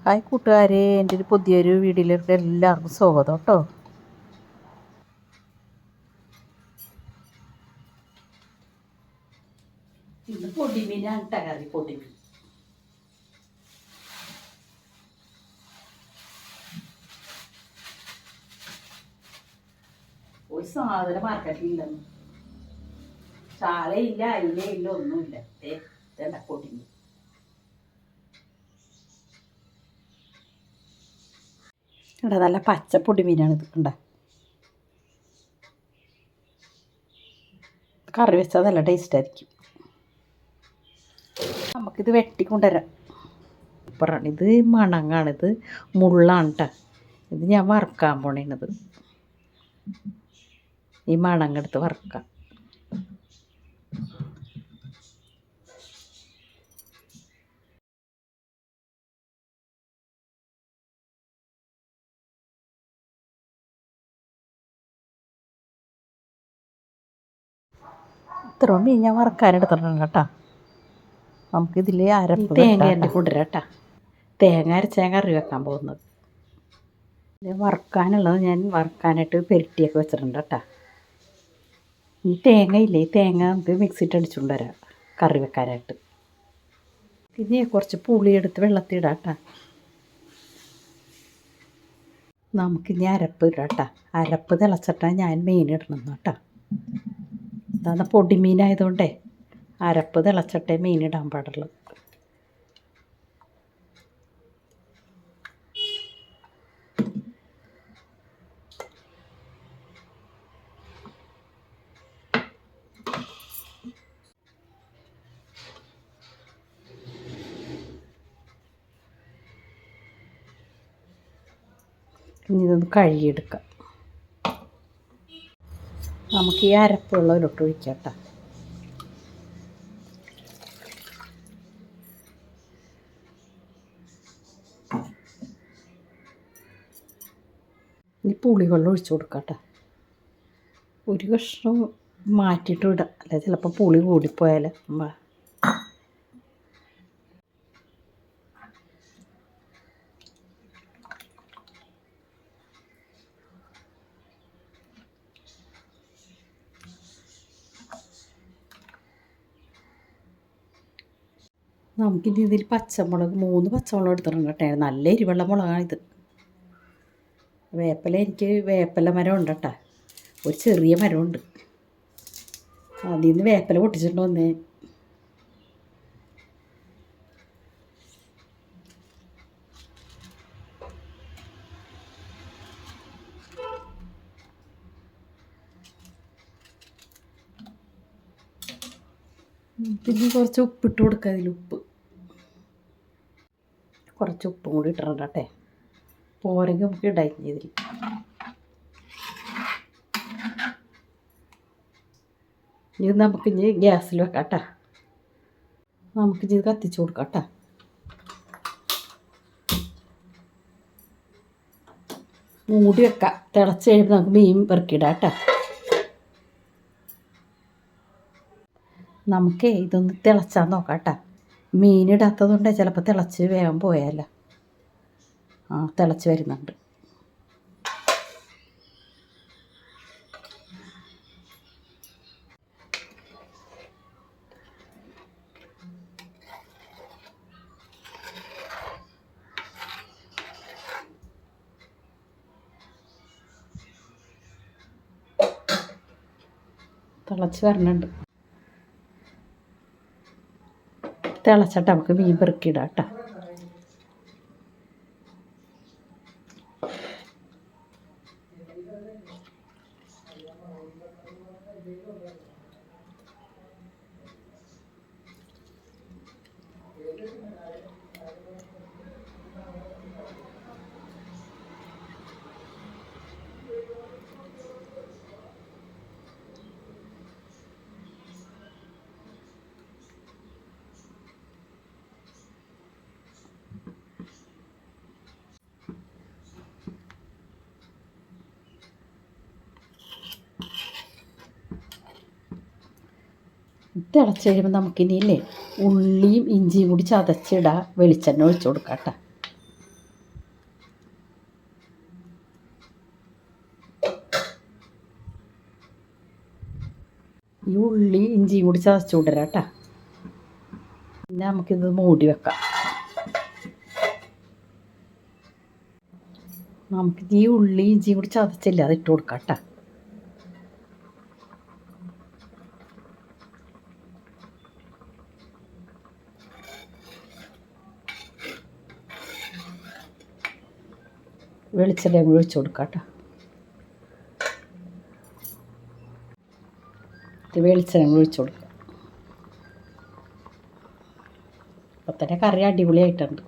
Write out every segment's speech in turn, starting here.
Hi കൂട്ടുകാരെ, എൻ്റെ ഒരു പുതിയൊരു വീഡിയോയിലേക്ക് എല്ലാവർക്കും സ്വാഗതം കേട്ടോ. ഇന്ന് പൊടിമീനാണ് കറി. പൊടിമീൻ ഒരു സാധനം മാർക്കറ്റിലില്ലെന്ന്, ചാളയില്ല, അയിലയില്ല, ഒന്നുമില്ല. ഇതല്ല പൊടിമീൻ. ഇവിടെ നല്ല പച്ച പൊടിമീനാണ് ഇത്. കണ്ട, കറി വെച്ചാൽ നല്ല ടേസ്റ്റായിരിക്കും. നമുക്കിത് വെട്ടിക്കൊണ്ടുവരാം. സൂപ്പറാണ്. ഇത് മണങ്ങാണിത്, മുള്ളാണ് കേട്ടോ. ഇത് ഞാൻ വറുക്കാൻ പോണേണത്. ഈ മണങ്ങെടുത്ത് വറുക്കാം. ഇത്രയും മീൻ ഞാൻ വറുക്കാനെടുത്തിട്ടുണ്ട് കേട്ടോ. നമുക്കിതിൽ അരപ്പ് തേങ്ങ അരണ്ടി കൊണ്ടുവരാം കേട്ടോ. തേങ്ങ അരച്ചാൽ കറി വെക്കാൻ പോകുന്നത്. ഇത് വറുക്കാനുള്ളത് ഞാൻ വറുക്കാനായിട്ട് പെരട്ടിയൊക്കെ വെച്ചിട്ടുണ്ട് കേട്ടോ. ഈ തേങ്ങ ഇല്ലേ, ഈ തേങ്ങ നമുക്ക് മിക്സിയിട്ട് അടിച്ചുകൊണ്ട് വരാം കറി വെക്കാനായിട്ട്. ഇനി കുറച്ച് പുളിയെടുത്ത് വെള്ളത്തിടാം കേട്ടോ. നമുക്കിനി അരപ്പ് ഇടാം കേട്ടോ. അരപ്പ് തിളച്ചിട്ടാണ് ഞാൻ മീൻ ഇടണം കേട്ടോ. അതാണ് പൊടിമീനായതുകൊണ്ടേ അരപ്പ് തിളച്ചിട്ടേ മീനിടാൻ പാടുള്ളൂ. ഇനി ഇതൊന്ന് കഴുകിയെടുക്കാം. നമുക്ക് ഈ അരപ്പുള്ളതിലോട്ട് ഒഴിക്കാം കേട്ടോ. ഇനി പുളിവെള്ളം ഒഴിച്ചു കൊടുക്കാം കേട്ടോ. ഒരു കഷ്ണം മാറ്റിയിട്ട് ഇടാം, അല്ലെ ചിലപ്പോൾ പുളി കൂടിപ്പോയാൽ. നമുക്കിനി ഇതിൽ പച്ചമുളക് 3 പച്ചമുളക് എടുത്തിട്ടുണ്ട് കേട്ടോ. നല്ല എരിവുള്ള മുളകാണിത്. വേപ്പില, എനിക്ക് വേപ്പില മരം ഉണ്ട് കേട്ടോ. ഒരു ചെറിയ മരമുണ്ട്, അതിൽ നിന്ന് വേപ്പില പൊട്ടിച്ചിട്ട് വന്നേ. പിന്നെ കുറച്ച് ഉപ്പിട്ട് കൊടുക്കുക. അതിൽ ഉപ്പ്, കുറച്ച് ഉപ്പും കൂടി ഇട്ടിട്ടുണ്ട് കേട്ടെ. പോരെങ്കിൽ നമുക്ക് ഇടാം ഇതിൽ. ഇത് നമുക്കിഞ്ഞ് ഗ്യാസിൽ വെക്കാം കേട്ടോ. നമുക്കിത് കത്തിച്ച് കൊടുക്കാം കേട്ടോ. മൂടി വെക്കാം. തിളച്ച് കഴിയുമ്പോൾ നമുക്ക് മീൻ പെറുക്കിയിടാം കേട്ടോ. നമുക്ക് ഇതൊന്ന് തിളച്ചാൽ നോക്കാം കേട്ടോ. മീനിടാത്തതുകൊണ്ട് ചിലപ്പോൾ തിളച്ച് വേഗം പോയാലോ. തിളച്ച് വരുന്നുണ്ട്. തിളച്ച് വരണുണ്ട്. തിളച്ചിട്ട് നമുക്ക് മീൻ പെറുക്കിയിടാം കേട്ടോ. തിളച്ച് കഴിയുമ്പോൾ നമുക്കിനിയില്ലേ ഉള്ളിയും ഇഞ്ചിയും കൂടി ചതച്ചിടാം. വെളിച്ചെണ്ണ ഒഴിച്ചു കൊടുക്കാം കേട്ടോ. ഈ ഉള്ളി ഇഞ്ചിയും കൂടി ചതച്ചു വിടരാം കേട്ടോ. പിന്നെ നമുക്കിത് മൂടി വെക്കാം. നമുക്കിത് ഈ ഉള്ളി ഇഞ്ചിയും കൂടി ചതച്ചില്ല, അത് ഇട്ട് കൊടുക്കാം കേട്ടോ. വെളിച്ചെണ്ണ ഒഴിച്ച് കൊടുക്കാം കേട്ടോ. വെളിച്ചെണ്ണ ഒഴിച്ച് കൊടുക്കാം. അപ്പം തന്നെ കറി അടിപൊളിയായിട്ടുണ്ട്.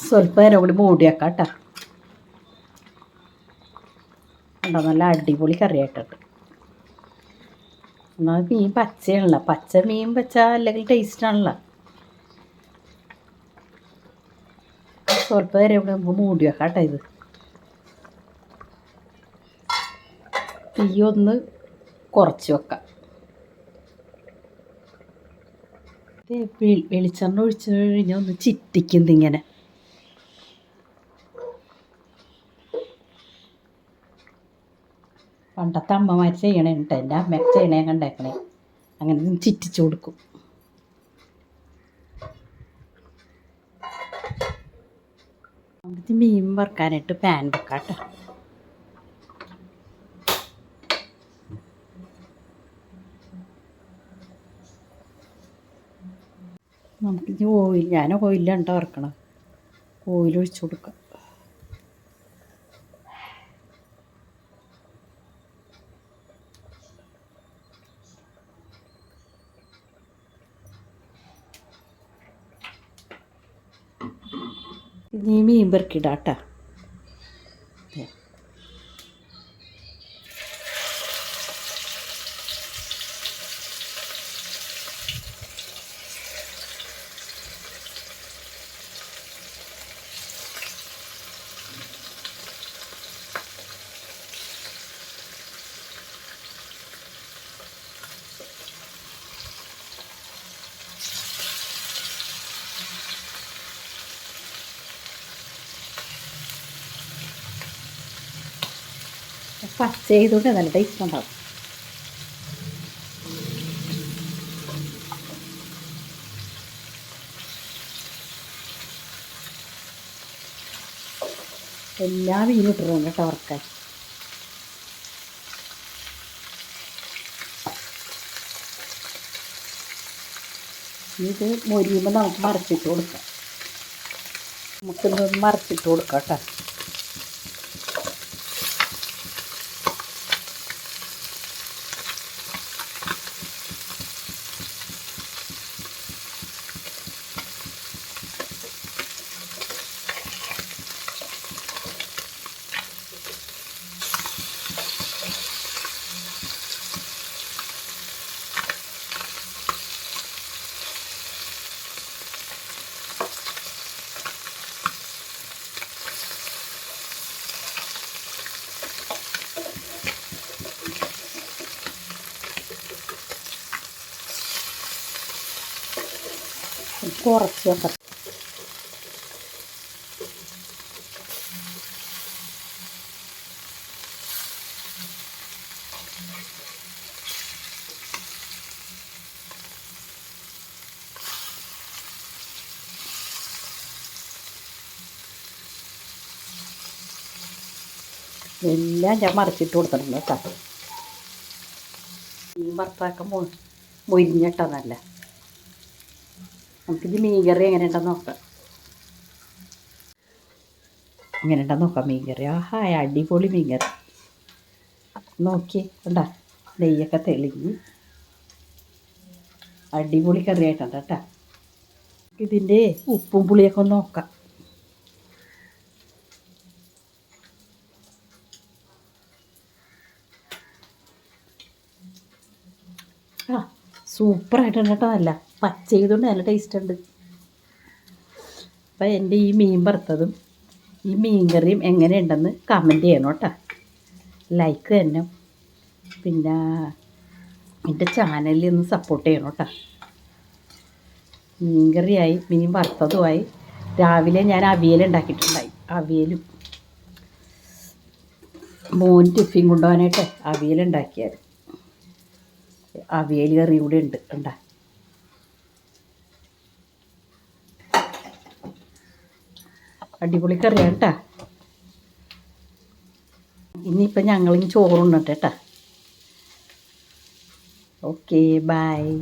സ്വല്പം നേരം കൂടി മൂടി വെക്കാം കേട്ടോ. കണ്ടോ, നല്ല അടിപൊളി കറിയായിട്ടുണ്ട്. എന്നാൽ മീൻ പച്ചയാണല്ലോ, പച്ച മീൻ വെച്ചാൽ അല്ലെങ്കിൽ ടേസ്റ്റാണല്ലോ. സ്വല്പം നേരം കൂടി നമുക്ക് മൂടി വെക്കാം കേട്ടോ. ഇത് തീ ഒന്ന് കുറച്ച് വെക്കാം. വെളിച്ചെണ്ണ ഒഴിച്ച് കഴിഞ്ഞാൽ ഒന്ന് ചിറ്റിക്കുന്നത് ഇങ്ങനെ. പണ്ടത്തെ അമ്മമാർ ചെയ്യണേ കേട്ടോ, എൻ്റെ അമ്മയൊക്കെ ചെയ്യണേ കണ്ടേക്കണേ. അങ്ങനെ ചിറ്റിച്ചു കൊടുക്കും. നമുക്ക് മീൻ വറുക്കാനായിട്ട് പാൻ വെക്കാം കേട്ടോ. നമുക്കിത് ഓയിൽ, ഞാൻ ഓയിലാണ് കേട്ടോ വറുക്കണം. ഓയിൽ ഒഴിച്ചു കൊടുക്കാം. ഇനി മീൻ പെറുക്കിടാം കേട്ടോ. പച്ച ചെയ്തുകൊണ്ട് നല്ല ടേസ്റ്റ് ഉണ്ടാവും. എല്ലാ മീനും ഇട്ടിട്ടുണ്ട് കേട്ടോ വറുക്കാൻ. ഇത് മൊരിയുമ്പോൾ നമുക്ക് മറച്ചിട്ട് കൊടുക്കാം. നമുക്കിതൊന്ന് മറച്ചിട്ട് കൊടുക്കാം കേട്ടോ. കുറച്ച് വെക്കാം. എല്ലാം ഞാൻ മറിച്ചിട്ട് കൊടുത്തിട്ടുണ്ട് കേട്ടോ. മീൻ വറുത്താക്കുമ്പോൾ മൊരിഞ്ഞിട്ടാ നല്ല. നമുക്കിത് മീൻ കറി എങ്ങനെ ഉണ്ടെന്ന് നോക്കാം. എങ്ങനെ ഉണ്ടെന്ന് നോക്കാം മീൻ കറി. ആഹാ, അടിപൊളി മീൻ കറി. നോക്കി ഉണ്ടാ, നെയ്യൊക്കെ തെളിഞ്ഞ് അടിപൊളി കറിയായിട്ടുണ്ട് കേട്ടോ. ഇതിൻ്റെ ഉപ്പും പുളിയൊക്കെ ഒന്ന് നോക്കാം. ആ, സൂപ്പറായിട്ടുണ്ട് കേട്ടോ. നല്ല പച്ച ചെയ്തുകൊണ്ട് നല്ല ടേസ്റ്റ് ഉണ്ട്. അപ്പം എൻ്റെ ഈ മീൻ വറുത്തതും ഈ മീൻ കറിയും എങ്ങനെയുണ്ടെന്ന് കമൻറ്റ് ചെയ്യണം കേട്ടോ. ലൈക്ക് തന്നെ, പിന്നെ എൻ്റെ ചാനലിൽ ഒന്ന് സപ്പോർട്ട് ചെയ്യണം കേട്ടോ. മീൻ കറിയായി, മീൻ വറുത്തതുമായി. രാവിലെ ഞാൻ അവിയൽ ഉണ്ടാക്കിയിട്ടുണ്ടായി. അവിയലും മോൻ ടിഫിൻ കൊണ്ടുപോകാനായിട്ട് അവിയലുണ്ടാക്കിയത്. അവിയൽ കറി കൂടെ ഉണ്ട് കണ്ടാ. അടിപൊളി കറിയാണ് കേട്ടാ. ഇനിയിപ്പം ഞങ്ങളിനി ചോറുണ്ണട്ടെ കേട്ടാ. Okay bye.